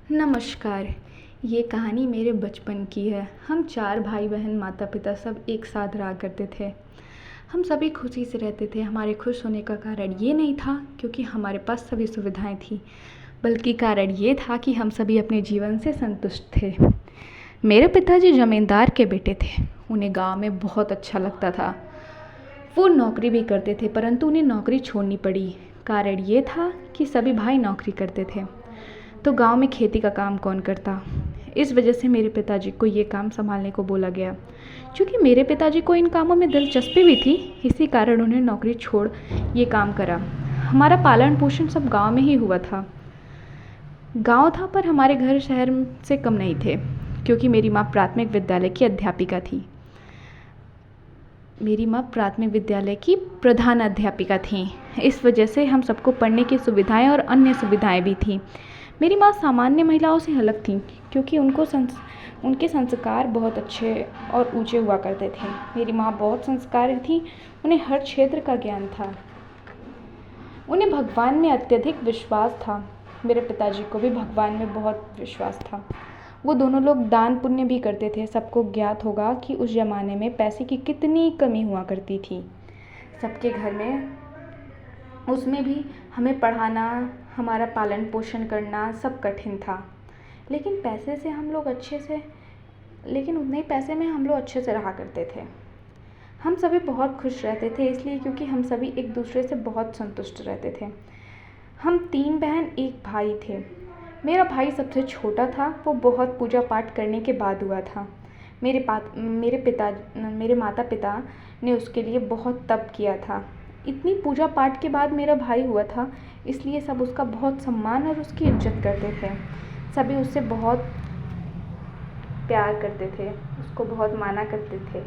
नमस्कार। ये कहानी मेरे बचपन की है। हम 4 भाई बहन माता पिता सब एक साथ रहा करते थे। हम सभी खुशी से रहते थे। हमारे खुश होने का कारण ये नहीं था क्योंकि हमारे पास सभी सुविधाएं थी, बल्कि कारण ये था कि हम सभी अपने जीवन से संतुष्ट थे। मेरे पिताजी जमींदार के बेटे थे। उन्हें गांव में बहुत अच्छा लगता था। वो नौकरी भी करते थे, परंतु उन्हें नौकरी छोड़नी पड़ी। कारण ये था कि सभी भाई नौकरी करते थे, तो गांव में खेती का काम कौन करता। इस वजह से मेरे पिताजी को ये काम संभालने को बोला गया। क्योंकि मेरे पिताजी को इन कामों में दिलचस्पी भी थी, इसी कारण उन्हें नौकरी छोड़ ये काम करा। हमारा पालन पोषण सब गांव में ही हुआ था। गांव था पर हमारे घर शहर से कम नहीं थे, क्योंकि मेरी माँ प्राथमिक विद्यालय की अध्यापिका थी। मेरी माँ प्राथमिक विद्यालय की प्रधान अध्यापिका थीं। इस वजह से हम सबको पढ़ने की सुविधाएं और अन्य सुविधाएं भी थीं। मेरी माँ सामान्य महिलाओं से अलग थीं, क्योंकि उनके संस्कार बहुत अच्छे और ऊंचे हुआ करते थे। मेरी माँ बहुत संस्कारी थीं। उन्हें हर क्षेत्र का ज्ञान था। उन्हें भगवान में अत्यधिक विश्वास था। मेरे पिताजी को भी भगवान में बहुत विश्वास था। वो दोनों लोग दान पुण्य भी करते थे। सबको ज्ञात होगा कि उस ज़माने में पैसे की कितनी कमी हुआ करती थी सबके घर में। उसमें भी हमें पढ़ाना, हमारा पालन पोषण करना सब कठिन था। लेकिन उतने ही पैसे में हम लोग अच्छे से रहा करते थे। हम सभी बहुत खुश रहते थे, इसलिए क्योंकि हम सभी एक दूसरे से बहुत संतुष्ट रहते थे। हम 3 बहन 1 भाई थे। मेरा भाई सबसे छोटा था। वो बहुत पूजा पाठ करने के बाद हुआ था। मेरे माता पिता ने उसके लिए बहुत तप किया था। इतनी पूजा पाठ के बाद मेरा भाई हुआ था, इसलिए सब उसका बहुत सम्मान और उसकी इज्जत करते थे। सभी उससे बहुत प्यार करते थे, उसको बहुत माना करते थे।